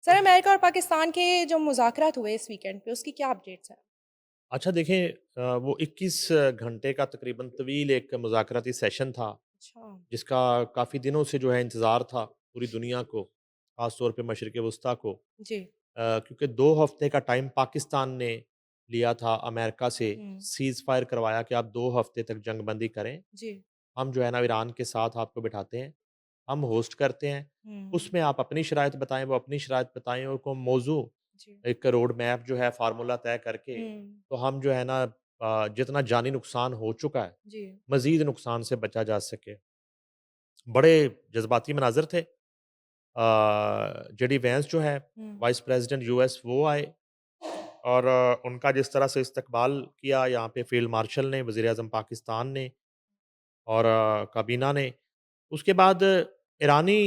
Sir America और पाकिस्तान के जो मुज़ाकरात हुए इस वीकेंड पे उसकी क्या अपडेट्स हैं? अच्छा देखें वो 21 घंटे का तकरीबन तवील एक मुज़ाकराती सेशन था, अच्छा। जिसका काफ़ी दिनों से जो है इंतज़ार था पूरी दुनिया को, ख़ास तौर पे मशरिक़ वस्ता को। जी। क्योंकि 2 हफ़्ते का टाइम पाकिस्तान ने लिया था अमेरिका से, हुँ। सीज़ फ़ायर करवाया कि आप 2 हफ़्ते तक जंगबंदी करें। जी। हम जो है ना ईरान के साथ आपको बिठाते हैं, हम होस्ट करते हैं, हुँ। उसमें आप अपनी शराइत बताएँ, वो अपनी शराइत बताएँ और को मौज़ू जी। एक रोड मैप जो है फ़ार्मूला तय करके, हुँ। तो हम जो है ना जितना जानी नुकसान हो चुका है, जी। मज़ीद नुकसान से बचा जा सके। बड़े जज़्बाती मनाज़र थे। जेडी वेंस जो है, हुँ। वाइस प्रेज़िडेंट यूएस वो आए और उनका जिस तरह से इस्तकबाल किया यहाँ पे फ़ील्ड मार्शल ने, वज़ीर-ए-आज़म पाकिस्तान ने और काबीना ने। उसके बाद ईरानी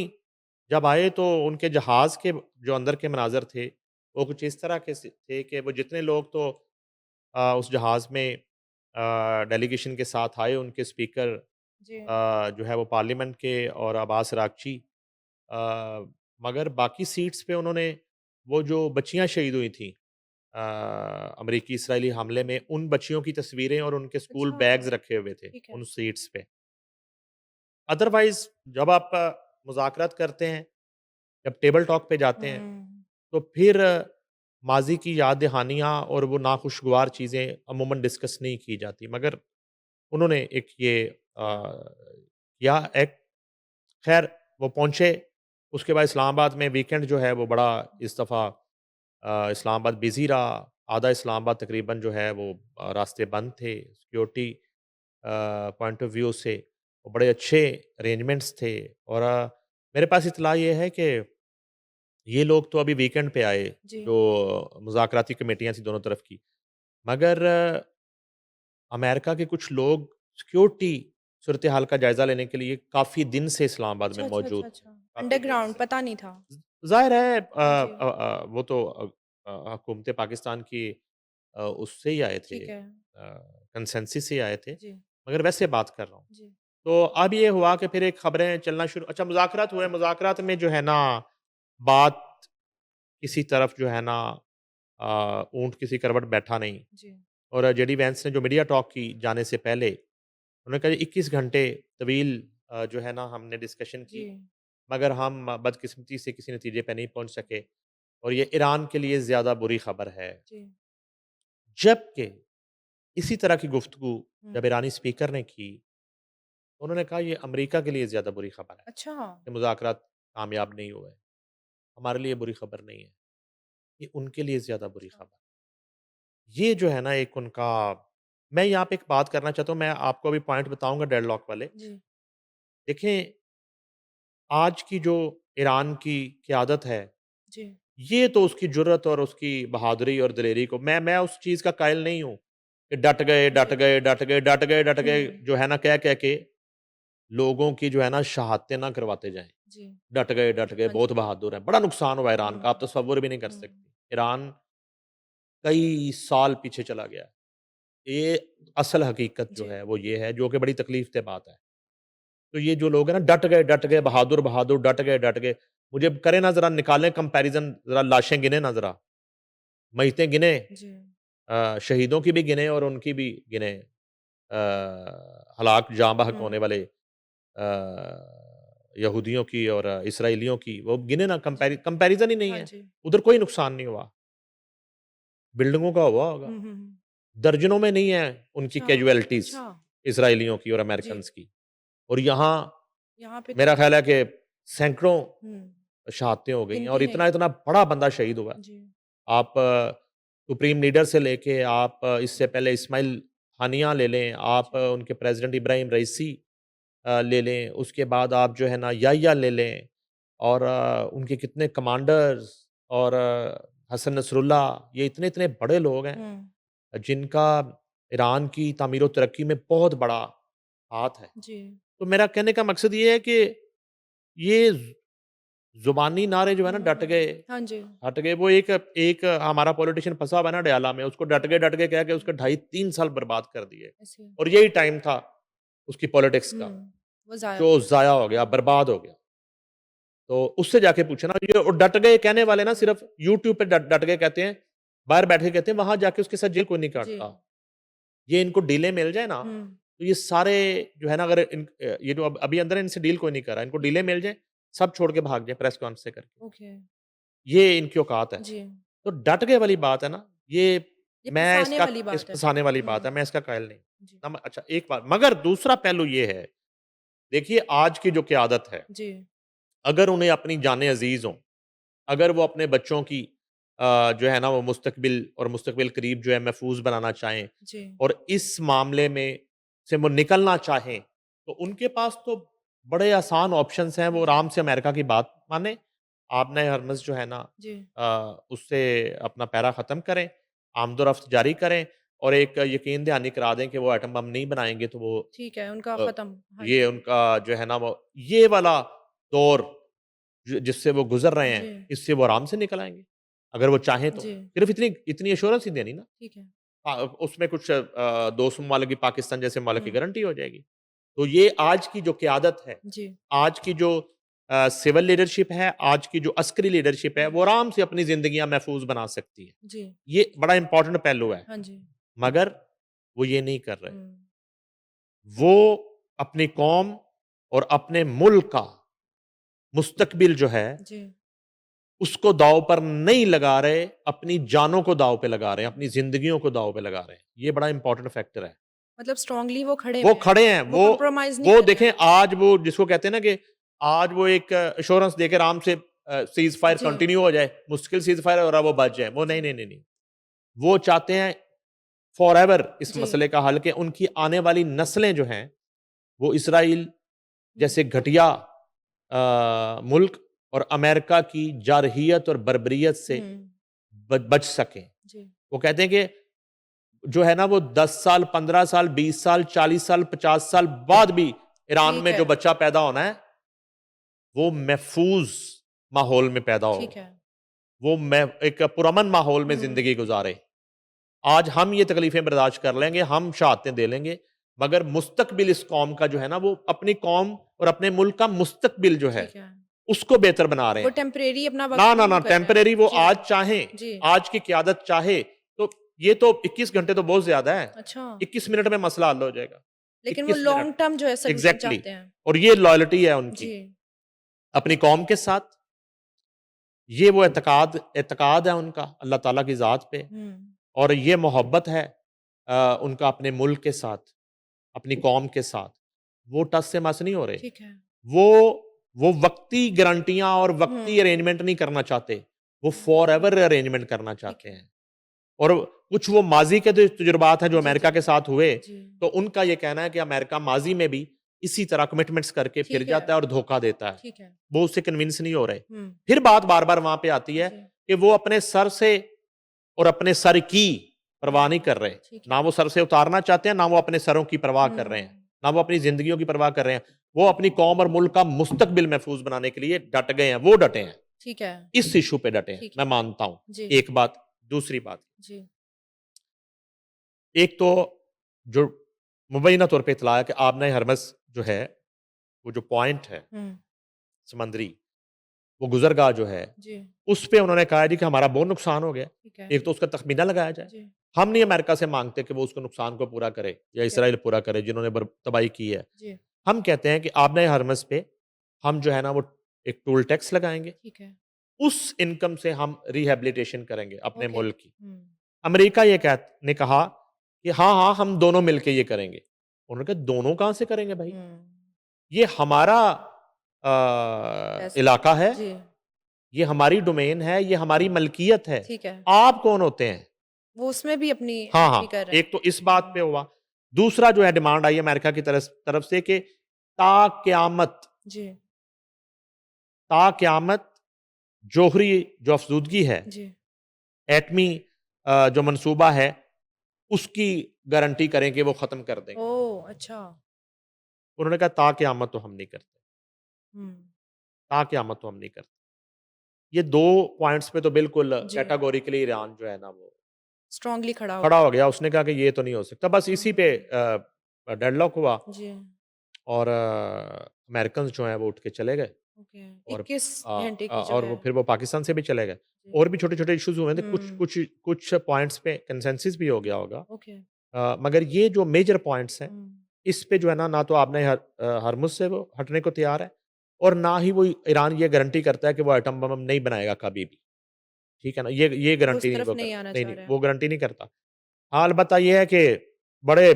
जब आए तो उनके जहाज़ के जो अंदर के मनाज़र थे, वो कुछ इस तरह के थे कि वो जितने लोग तो उस जहाज़ में डेलीगेशन के साथ आए, उनके स्पीकर जी। जो है वो पार्लियामेंट के और अब्बास अराग़ची अ, मगर बाकी सीट्स पे उन्होंने वो जो बच्चियाँ शहीद हुई थीं अमरीकी-इसराइली हमले में, उन बच्चियों की तस्वीरें और उनके स्कूल अच्छा, बैग्स रखे हुए थे, ठीक है। उन सीट्स पे। अदरवाइज़ जब आप मुज़ाकरात करते हैं, जब टेबल टॉक पे जाते हैं, हुँ। तो फिर माज़ी की याद दहानियाँ और वो नाखुशगवार चीज़ें अमूमन डिस्कस नहीं की जाती। मगर उन्होंने एक ये किया एक्ट। ख़ैर वो पहुँचे, उसके बाद इस्लामाबाद में वीकेंड जो है वो बड़ा इस दफ़ा इस्लामाबाद बिज़ी रहा। आधा इस्लामाबाद तकरीबन जो है वो रास्ते बंद थे, सिक्योरिटी पॉइंट ऑफ व्यू से वो बड़े अच्छे अरेंजमेंट्स थे और मेरे पास इत्तला ये है कि ये लोग तो अभी वीकेंड पे आए, जी। जो मुज़ाकराती कमेटियाँ थी दोनों तरफ की। मगर अमेरिका के कुछ लोग सिक्योरिटी सूरत हाल का जायज़ा लेने के लिए काफ़ी दिन से इस्लामाबाद में अच्छा, अच्छा, मौजूद अच्छा, थे। अच्छा। काफ़ी दिन अंडरग्राउंड से। पता नहीं था। ज़ाहिर है जी। वो तो हुकूमत पाकिस्तान की उससे ही आए थे ठीक है। कंसेंसस से ही आए थे। जी। मगर वैसे बात कर रहा हूँ। जी। तो अब ये हुआ कि फिर एक खबरें चलना शुरू अच्छा मुज़ाकरात हुए, मुज़ाकरात में जो है ना बात किसी तरफ जो है ना ऊँट किसी करवट बैठा नहीं जी। और जेडी वेंस ने जो मीडिया टॉक की जाने से पहले, उन्होंने कहा 21 घंटे तवील जो है ना हमने डिस्कशन जी। की, मगर हम बदकिस्मती से किसी नतीजे पे नहीं पहुँच सके और ये ईरान के लिए ज़्यादा बुरी खबर है। जी। जबकि इसी तरह की गुफ्तगू हुँ। जब ईरानी स्पीकर ने की, उन्होंने कहा ये अमेरिका के लिए ज़्यादा बुरी खबर है अच्छा। कि मुज़ाकरात कामयाब नहीं हुए। हमारे लिए बुरी खबर नहीं है, ये उनके लिए ज़्यादा बुरी अच्छा। खबर। ये जो है ना एक उनका मैं यहाँ पे एक बात करना चाहता हूँ, मैं आपको अभी पॉइंट बताऊँगा डेडलॉक वाले। जी। देखें, आज की जो ईरान की क़यादत है, जी। ये तो उसकी जुर्रत और उसकी बहादुरी और दिलेरी को मैं उस चीज़ का कायल नहीं हूँ, कि डट गए, डट जी। गए, डट गए, डट गए, डट गए, हुँ। जो है ना कह-कह के लोगों की जो है ना शहादतें ना करवाते जाएँ। जी। डट गए, हाँ बहुत जी। बहादुर हैं। बड़ा नुकसान हुआ ईरान हुँ। का, आप तसव्वुर भी नहीं कर हुँ। सकती। ईरान कई साल पीछे चला गया है। ये असल हकीकत जो जी। है वो ये है, जो कि बड़ी तकलीफ़ दह बात है। तो ये जो लोग हैं ना डट गए, जी। बहादुर, बहादुर, डट गए, डट गए। मुझे करें ना ज़रा निकालें कंपैरिज़न ज़रा लाशें गिनें ना ज़रा, मय्यतें गिनें जी। शहीदों की भी गिनें और उनकी भी गिनें हलाक जाँ बहक हुँ। होने वाले यहूदियों की और इसराइलियों की, वो गिने ना जी। कंपैरिज़न ही नहीं हाँ है। जी। उधर कोई नुकसान नहीं हुआ, बिल्डिंगों का हुआ होगा। हुँ, हुँ, हुँ। दर्जनों में नहीं है उनकी अच्छा, कैज़ुअलिटीज़ अच्छा। इसराइलियों की और जी। अमेरिकन्स की। और यहाँ यहाँ पे तो मेरा ख़्याल है कि सैकड़ों हुँ, शहादतें हो गई हैं और गिनती नहीं। इतना-इतना बड़ा बंदा शहीद हुआ है। जी। आप सुप्रीम लीडर से लेके आप इससे पहले इस्माइल हानिया ले लें, आप जी। उनके प्रेज़िडेंट इब्राहिम रईसी ले लें, उसके बाद आप जो है ना याह्या ले लें और उनके कितने कमांडर्स और हसन नसरुल्लाह, ये इतने-इतने बड़े लोग हैं, हुँ। जिनका ईरान की तामीर और तरक्की में बहुत बड़ा हाथ है। जी। तो मेरा कहने का मकसद ये है कि ये ज़ुबानी नारे जो है हुँ, ना हुँ, डट गए, हुँ। हाँ जी। हट गए, वो एक एक हमारा पॉलिटिशियन फँसा हुआ है ना डयाला में, उसको डट गए कह के उसके ढाई 3 साल बर्बाद कर दिए। ऐसे और यही टाइम था उसकी पॉलिटिक्स का, हुँ, वो ज़ाया जो हो गया। ज़ाया हो गया, बर्बाद हो गया। तो उससे जाके पूछना। ये और डट गए कहने वाले ना सिर्फ यूट्यूब पे डट डट गए कहते हैं, बाहर बैठ के कहते हैं वहां जाके उसके साथ जेल कोई नहीं जी। काटता। ये इनको डीले मिल जाए ना, हुँ। तो ये सारे जो है ना, अगर ये जो अभी अंदर है, इनसे डील कोई नहीं कर रहा, इनको डीले मिल जाए, सब छोड़ के भाग जाए प्रेस कॉन्फ्रेंस से करके। ओके। ये इनकी औकात है। जी। तो डट गए वाली बात है ना, ये ये मैं फँसाने इसका वाली इस बात है। फँसाने वाली बात है, हुँ। मैं इसका कायल नहीं। जी। अच्छा एक बात, मगर दूसरा पहलू ये है, देखिए आज की जो क़यादत है, जी। अगर उन्हें अपनी जानें अज़ीज़ हों, अगर वो अपने बच्चों की जो है ना वो मुस्तक़बिल और मुस्तक़बिल करीब जो है महफ़ूज़ बनाना चाहें जी। और इस मामले में से वो निकलना चाहें, तो उनके पास तो बड़े आसान ऑप्शंस हैं, वो जी। आराम से अमेरिका की बात मानें। आपने हरमज़ जो है ना जी। उससे अपना पैरा ख़त्म करें, आमदोरफ़्त जारी करें और एक यकीन दहानी करा दें कि वो एटम बम नहीं बनाएँगे, तो वो ठीक है, उनका अ, ख़त्म। हाँ ये जी। उनका जो है ना वो ये वाला दौर जिससे वो गुज़र रहे हैं, जी। इससे वो आराम से निकल आएँगे, अगर वो चाहें तो। जी। सिर्फ़ इतनी इतनी एश्योरेंस ही देनी ना। ठीक है। उसमें कुछ दोस्त ममालिक की, पाकिस्तान जैसे ममालिक की हुँ। गारंटी हो जाएगी। तो ये आज की जो क़यादत है, जी। आज की जो सिविल लीडरशिप है, आज की जो अस्करी लीडरशिप है, हुँ। वो आराम से अपनी ज़िंदगियाँ महफ़ूज़ बना सकती है। जी। ये बड़ा इम्पोर्टेंट पहलू है, हाँ जी। मगर वो ये नहीं कर रहे। हुँ। वो अपनी कौम और अपने मुल्क का मुस्तकबिल जो है, जी। उसको दाँव पर नहीं लगा रहे, अपनी जानों को दाँव पे लगा रहे हैं, अपनी ज़िंदगियों को दाँव पे लगा रहे हैं। ये बड़ा इम्पोर्टेंट फैक्टर है। मतलब स्ट्रॉन्गली वो खड़े वो हुए हैं। खड़े हैं, वो कॉम्प्रोमाइज़ नहीं वो कर रहे देखें हैं। आज वो जिसको कहते हैं ना कि आज वो एक एश्योरेंस देके आराम से सीज़फायर जी। कंटिन्यू हो जाए, मुश्किल सीज़फायर हो रहा है वो बच जाए। वो नहीं, जी। नहीं, नहीं, नहीं। वो चाहते हैं फॉरएवर इस जी। मसले का हल, कि उनकी आने वाली नस्लें जो हैं, वो इसराइल हुँ। जैसे घटिया मुल्क और अमेरिका की जारहियत और बर्बरियत से हुँ। बच सकें। जी। वो कहते हैं कि जो है ना वो 10 साल, 15 साल, 20 साल, 40 साल, 50 साल बाद भी ईरान ठीक में है। जो बच्चा पैदा होना है, वो महफूज माहौल में पैदा हो। ठीक है। वो एक पुरअमन माहौल में हुँ। ज़िंदगी गुज़ारे। आज हम ये तकलीफ़ें बर्दाश्त कर लेंगे, हम शहादतें दे लेंगे, मगर मुस्तकबिल इस कौम का जो है ना, वो अपनी कौम और अपने मुल्क का मुस्तकबिल जो है, ठीक है। उसको बेहतर बना रहे वो हैं। टेम्परेरी अपना वक़्त ना, ना, नहीं ना, वो कर रहे हैं। टेम्परेरी वो जी। आज चाहें, जी। आज की क़यादत चाहे, तो ये तो 21 घंटे तो बहुत ज़्यादा है। अच्छा। 21 मिनट में मसला हल हो जाएगा। लेकिन वो 21 मिनट, लॉन्ग टर्म जो है सॉल्यूशन एग्ज़ैक्टली। चाहते हैं। और ये लॉयल्टी है उनकी, जी। अपनी कौम के साथ, ये वो एतकाद है उनका अल्लाह ताला की ज़ात पे, हुँ। और ये मोहब्बत है उनका अपने मुल्क के साथ, अपनी कौम के साथ। वो टस से मस नहीं हो रहे। ठीक है। वो वो वक़्ती गारंटियाँ और वक़्ती हुँ। अरेंजमेंट नहीं करना चाहते, वो फॉरएवर अरेंजमेंट करना ठीक चाहते है। हैं। और कुछ वो माज़ी के जो तजुर्बात हैं जो जी, अमेरिका जी। के साथ हुए, जी। तो उनका ये कहना है कि अमेरिका माज़ी में भी इसी तरह कमिटमेंट्स करके फिर ठीक है। जाता है और धोखा देता है। ठीक है। वो उससे कन्विंस नहीं हो रहे। हुँ। फिर बात बार-बार वहाँ पे आती है जी। कि वो अपने सर से और अपने सर की परवाह नहीं हुँ। कर रहे। ठीक ना है। वो सर से उतारना चाहते हैं, ना वो अपने सरों की परवाह कर रहे हैं, हुँ। ना वो अपनी ज़िंदगियों की परवाह कर रहे हैं। वो अपनी कौम और मुल्क का मुस्तकबिल महफूज़ बनाने के लिए डट गए हैं, वो डटे हैं। ठीक है। इस इश्यू पे डटे हैं, ठीक मैं है। मानता हूँ। जी। एक बात, दूसरी बात, जी। एक तो जो मुबैना तौर पे इत्तला है कि आबना हरमज़ जो है, वो जो पॉइंट है हुँ। समंदरी, वो गुज़रगाह जो है, जी। उस पे उन्होंने कहा है जी कि हमारा बहुत नुकसान हो गया। ठीक है। एक तो उसका तख़मीना लगाया जाए। जी। हम नहीं अमेरिका से माँगते कि वो उसको नुकसान को पूरा करे या ठीक है। इसराइल पूरा करे जिन्होंने तबाही की है। जी। हम कहते हैं कि आबना हरमज़ पे हम जो है ना वो एक टोल टैक्स लगाएँगे। ठीक है। उस इनकम से हम रिहैबिलिटेशन करेंगे अपने ओके। मुल्क की। हुँ। अमेरिका ये ने कहा कि हाँ, हाँ, हम दोनों मिलके ये करेंगे। उन्होंने कहा दोनों कहाँ से करेंगे भाई? हुँ। ये हमारा पैसा। इलाका है, जी। ये हमारी डोमेन है, ये हमारी मलकियत है। ठीक है। आप कौन होते हैं? वो उसमें भी अपनी हाँ, एंट्री हाँ, कर रहे हैं। एक तो इस बात पे हुआ। दूसरा जो है डिमांड आई अमेरिका की तरफ से कि जी। ताक़यामत जोहरी जो अफ़ज़ूदगी है, जी। एटमी जो मंसूबा है, उसकी गारंटी करें कि वो ख़त्म कर देंगे। ओह! अच्छा। उन्होंने कहा ताक़यामत तो हम नहीं करते, हुँ। ताक़यामत तो हम नहीं करते। ये 2 पॉइंट्स पे तो बिल्कुल जी। कैटेगोरिकली ईरान जो है ना वो स्ट्रॉन्गली खड़ा हो खड़ा गया। हो गया। उसने कहा कि ये तो नहीं हो सकता। बस इसी पे हुँ। डेडलॉक हुआ जी। और अमेरिकन्स जो हैं वो उठ के चले गए। ओके, और 21 घंटे की जो और है। वो फिर वो पाकिस्तान से भी चले गए। जी। और भी छोटे-छोटे इश्यूज़ हुए थे, कुछ हुँ, कुछ कुछ पॉइंट्स पे कंसेंसस भी हो गया होगा। ओके। मगर ये जो मेजर पॉइंट्स हैं, हुँ, इस पे जो है ना, ना तो आपने हरमुज़ से वो हटने को तैयार है और ना ही वो ईरान ये गारंटी करता है कि वो एटम बम नहीं बनाएगा कभी भी। ठीक है ना? ये वो उस गारंटी नहीं तरफ वो नहीं करता। आना नहीं, चाह नहीं, रहा है। वो गारंटी नहीं करता। हाँ, अलबत्ता ये है कि बड़े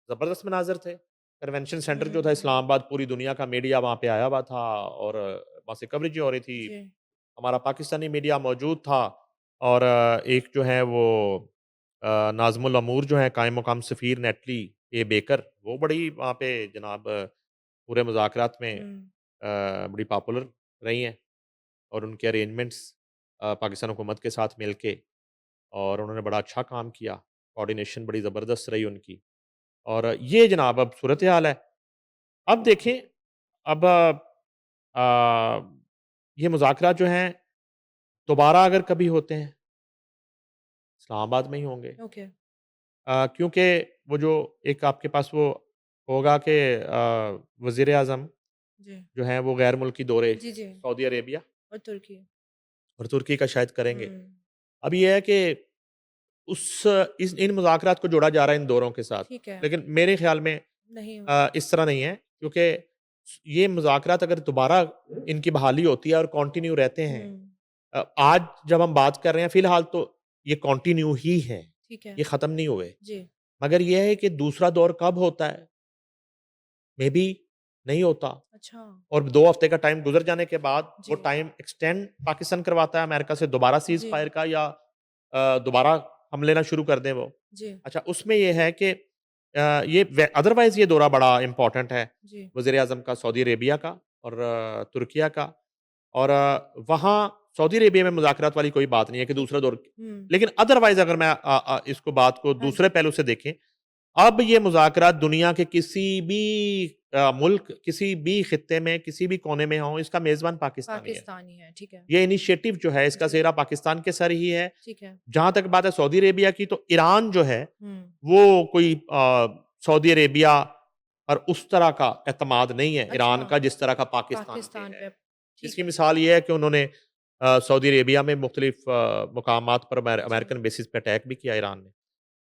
ज़बरदस्त मनाज़िर थे। कन्वेंशन सेंटर जो था हुँ, इस्लामाबाद, पूरी दुनिया का मीडिया वहाँ पे आया हुआ था और वहाँ से कवरेज हो रही थी। जी, हमारा पाकिस्तानी मीडिया मौजूद था और एक जो है वो नाज़मुल अमूर जो हैं कायम मक़ाम सफ़ीर नेटली ए बेकर, वो बड़ी वहाँ पे जनाब पूरे मुज़ाकरात में हुँ, बड़ी पॉपुलर रही हैं और उनके अरेंजमेंट्स पाकिस्तान हुकूमत के साथ मिल के और उन्होंने बड़ा अच्छा काम किया। कोऑर्डिनेशन बड़ी ज़बरदस्त रही उनकी और ये जनाब अब सूरत-ए-हाल है। अब देखें, अब ये मुज़ाकरात जो हैं दोबारा अगर कभी होते हैं, इस्लामाबाद में ही होंगे। ओके, क्योंकि वो जो एक आपके पास वो होगा कि वज़ीर-ए-आज़म जी। जो हैं वो गैर मुल्की दौरे जी, जी, सऊदी अरेबिया और तुर्की। और तुर्की का शायद करेंगे। हुँ, अब ये है कि इस इन मुज़ाकरात को जोड़ा जा रहा है इन दौरों के साथ। ठीक है, लेकिन मेरे ख़्याल में नहीं हो इस तरह नहीं है क्योंकि ये मुज़ाकरात अगर दोबारा इनकी बहाली होती है और कंटिन्यू रहते हैं। हुँ, आज जब हम बात कर रहे हैं फ़िलहाल तो ये कंटिन्यू ही हैं, ठीक है, ये ख़त्म नहीं हुए। जी, मगर ये है कि दूसरा दौर कब होता है? मेबी नहीं होता अच्छा, और 2 हफ़्ते का टाइम गुज़र जाने के बाद वो जी, टाइम एक्सटेंड पाकिस्तान करवाता है अमेरिका से दोबारा सीज़ जी, फायर का या दोबारा हम लेना शुरू कर दें वो। जी, अच्छा, उसमें ये है कि ये अदरवाइज़ ये दौरा बड़ा इम्पोर्टेंट है, जी, वज़ीर-ए-आज़म का सऊदी अरेबिया का और तुर्किया का और वहाँ सऊदी अरेबिया में मुज़ाकरात वाली कोई बात नहीं है कि ठीक दूसरा दौर। हुँ, लेकिन अदरवाइज़ अगर मैं इसको बात को हाँ दूसरे जी, पहलू से देखें, अब ये मुज़ाकरात दुनिया के किसी भी मुल्क, किसी भी खित्ते में, किसी भी कोने में हों, इसका मेज़बान पाकिस्तान ही है। पाकिस्तानी है, ठीक है, ये इनिशिएटिव जो है, इसका जी, सेहरा पाकिस्तान के सर ही है। ठीक है, जहाँ तक बात है सऊदी अरेबिया की, तो ईरान जो है, हुँ, वो कोई सऊदी अरेबिया और उस तरह का एतमाद नहीं है ईरान अच्छा, का, जिस तरह का पाकिस्तान पे पाकिस्तान है। पे ठीक इसकी है, मिसाल ये है कि उन्होंने सऊदी अरेबिया में मुख्तलिफ मुकामात पर जी, अमेरिकन बेसिस पे अटैक भी किया ईरान ने।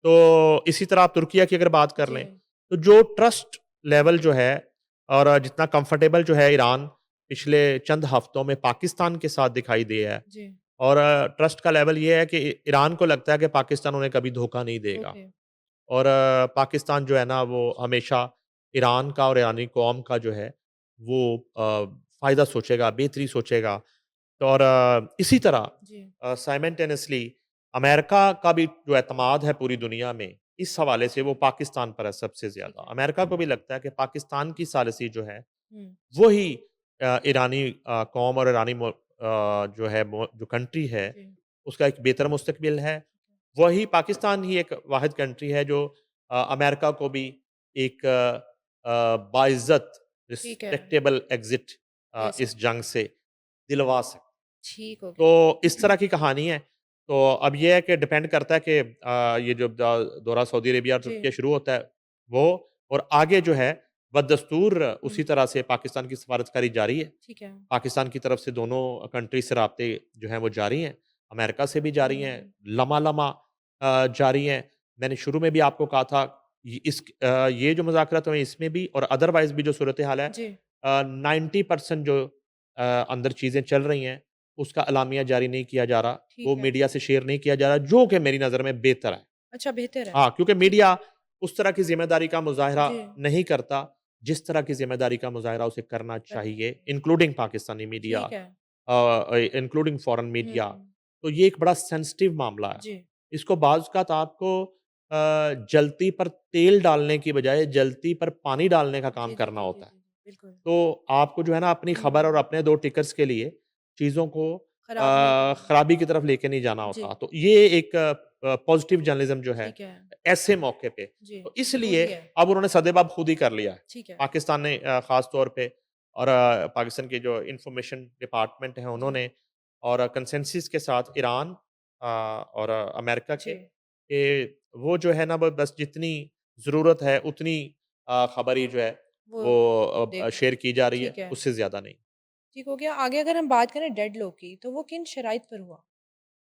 तो इसी तरह आप तुर्किया की अगर बात कर जी, लें, तो जो ट्रस्ट लेवल जो है और जितना कंफर्टेबल जो है ईरान पिछले चंद हफ्तों में पाकिस्तान के साथ दिखाई दिया है जी, और ट्रस्ट का लेवल ये है कि ईरान को लगता है कि पाकिस्तान उन्हें कभी धोखा नहीं देगा ओके, और पाकिस्तान जो है ना वो हमेशा ईरान का और ईरानी कौम का जो है वो फ़ायदा सोचेगा, बेहतरी सोचेगा। तो और इसी तरह जी, साइमल्टेनियसली अमेरिका का भी जो एतमाद है पूरी दुनिया में, इस हवाले से वो पाकिस्तान पर है सबसे ठीक ज़्यादा। है, अमेरिका को भी लगता है कि पाकिस्तान की पॉलिसी जो है, हुँ, वही ईरानी कौम और ईरानी जो है जो कंट्री है, जी, उसका एक बेहतर मुस्तकबिल है। वही पाकिस्तान ही एक वाहिद कंट्री है जो अमेरिका को भी एक बाइज़्ज़त ठीक है, रिस्पेक्टेबल एग्ज़िट दे इस सकते जंग से दिलवा सके। ठीक हो तो गया। इस तरह की कहानी है। तो अब ये है कि डिपेंड करता है कि ये जो दौरा सऊदी अरेबिया और तुर्की जी, शुरू होता है, वो और आगे जो है बदस्तूर हुँ, उसी तरह से पाकिस्तान की सफारतकारी जारी है। ठीक है, पाकिस्तान की तरफ से दोनों कंट्री से राब्ते जो हैं वो जारी हैं, अमेरिका से भी जारी हैं, हुँ, लम्हा-लम्हा जारी हैं। मैंने शुरू में भी आपको कहा था ये जो मुज़ाकरात हुए इसमें भी और अदरवाइज़ भी जो सूरत-ए-हाल है, जी, 90% जो अंदर चीज़ें चल रही हैं, उसका अलामिया जारी नहीं किया जा रहा, ठीक वो है। मीडिया से शेयर नहीं किया जा रहा, जो कि मेरी नज़र में बेहतर है। अच्छा बेहतर है, हाँ, क्योंकि ठीक है। मीडिया उस तरह की ज़िम्मेदारी का मुज़ाहिरा जी, नहीं करता, जिस तरह की ज़िम्मेदारी का मुज़ाहिरा उसे करना करना चाहिए, चाहिए। इंक्लूडिंग पाकिस्तानी मीडिया ठीक है। Including foreign media. हुँ, तो ये एक बड़ा सेंसिटिव मामला है। जी। इसको बाज़-औक़ात आपको जलती पर तेल डालने की बजाय जलती पर पानी डालने का काम जी, जी, करना जी, जी, होता है। जी, बिल्कुल। तो आपको जो है ना अपनी खबर और हुँ, अपने 2 टिकर्स के लिए चीज़ों को खराब नहीं करना। खराबी की तरफ लेके नहीं जाना जी, होता। तो ये एक पॉज़िटिव जर्नलिज़्म जो है, ठीक है। ऐसे मौके पे। जी, तो इसलिए खूबी है। अब उन्होंने सद्देबाब खुद ही कर लिया है। ठीक है। पाकिस्तान ने ख़ास तौर पे और पाकिस्तान के जो इन्फॉर्मेशन डिपार्टमेंट है जी, उन्होंने और कंसेंसस के साथ ईरान और अमेरिका जी, के वो जो है ना वो बस जितनी ज़रूरत है उतनी खबर ही जो है वो वो देख रहे शेयर हैं। की जा रही है, ठीक है। उससे ज़्यादा नहीं। ठीक हो गया। आगे अगर हम बात करें डेडलॉक की, तो वो किन शराइत पर हुआ?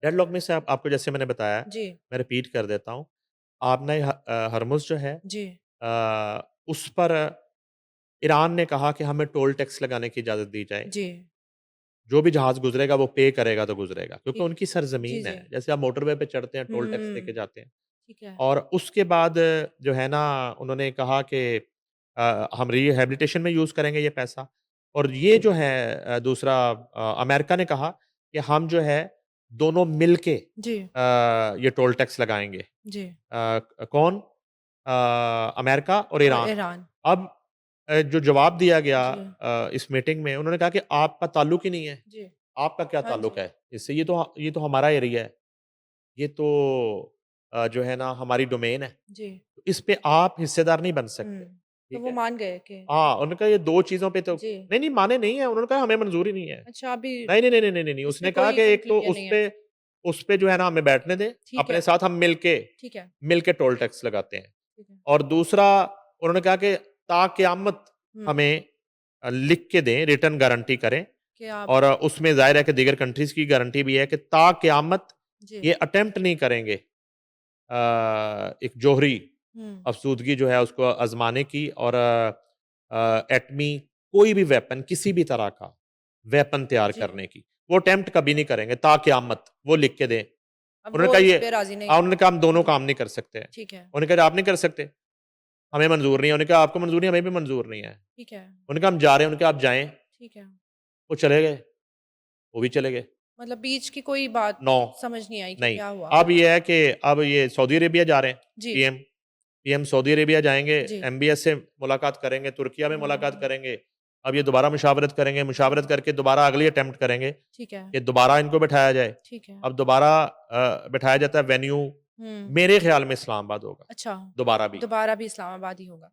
डेडलॉक में से आपको जैसे मैंने बताया, जी, मैं रिपीट कर देता हूँ। आपने हरमुज़ जो है जी, उस पर ईरान ने कहा कि हमें टोल टैक्स लगाने की इजाज़त दी जाए। जी, जो भी जहाज़ गुज़रेगा वो पे करेगा तो गुज़रेगा, क्योंकि ठीक। उनकी जी, सरज़मीन जी। है। जैसे आप मोटरवे पे चढ़ते हैं, टोल टैक्स देके हुँ, जाते हैं। ठीक है। और उसके बाद जो है ना, उन्होंने कहा कि हम रिहैबिलिटेशन में यूज़ करेंगे ये पैसा। और ये जो है दूसरा अमेरिका ने कहा कि हम जो है दोनों मिल के जी, ये टोल टैक्स लगाएँगे। जी। कौन? अमेरिका और और ईरान। ईरान। अब जो जवाब दिया गया जी, इस मीटिंग में, उन्होंने कहा कि आपका ताल्लुक ही नहीं है। जी। आपका क्या हाँ ताल्लुक जी। है इससे? ये तो हमारा एरिया है। ये तो जो है ना हमारी डोमेन है। जी। इस पे आप हिस्सेदार नहीं बन सकते। हुँ। तो ठीक वो है? मान गए कि हाँ, उन्होंने कहा ये 2 चीज़ों पे तो जी। नहीं, नहीं माने नहीं है, उन्होंने कहा हमें मंज़ूरी नहीं है। अच्छा अभी नहीं, नहीं, नहीं, नहीं, नहीं, नहीं, नहीं, इस पे उसने कहा कोई कि एक तो कंक्लूजन नहीं है। उस पे जो है ना हमें बैठने दें, ठीक अपने है, साथ हम ठीक है, मिल के टोल टैक्स लगाते हैं। ठीक है। और दूसरा उन्होंने कहा कि ता-क़यामत हुँ, हमें लिख के दें, रिटर्न गारंटी करें। कि आप और उसमें ज़ाहिर है कि दीगर कंट्रीज़ की गारंटी भी है कि ता-क़यामत जी। ये अटेम्प्ट नहीं करेंगे एक जोहरी हुँ, अफ़सूदगी जो है उसको आज़माने की, और एटमी कोई भी वेपन, किसी भी तरह का वेपन तैयार जी। करने की, वो अटेम्प्ट कभी नहीं करेंगे ता-क़यामत, वो लिख के दें। अब उन्होंने वो कहा इस ये पे राज़ी नहीं है। उन्होंने कहा हम दोनों जी, काम नहीं कर सकते हैं। ठीक है, उन्होंने कहा आप नहीं कर सकते, हमें मंज़ूर नहीं है। उन्होंने कहा आपको मंज़ूर नहीं है, हमें भी मंज़ूर नहीं है। ठीक है, उन्होंने कहा हम जा रहे हैं, उन्होंने कहा आप जाएँ, ठीक है। वो चले गए, वो भी चले गए। मतलब बीच की कोई बात 9 समझ नहीं आई कि नहीं, क्या हुआ? अब ये है कि अब ये सऊदी अरेबिया जा रहे हैं, जी, पीएम पीएम सऊदी अरेबिया जाएँगे, जी। एमबीएस से मुलाकात करेंगे, तुर्किया में मुलाकात हुँ, करेंगे। अब ये दोबारा मुशावरत करेंगे, जी, मुशावरत करके दोबारा अगली अटेम्प्ट करेंगे ठीक है, कि दोबारा इनको बिठाया जाए। ठीक है। अब दोबारा बिठाया जाता है वेन्यू, हुँ, मेरे ख़्याल में इस्लामाबाद होगा, अच्छा, दोबारा भी। दोबारा भी इस्लामाबाद ही होगा।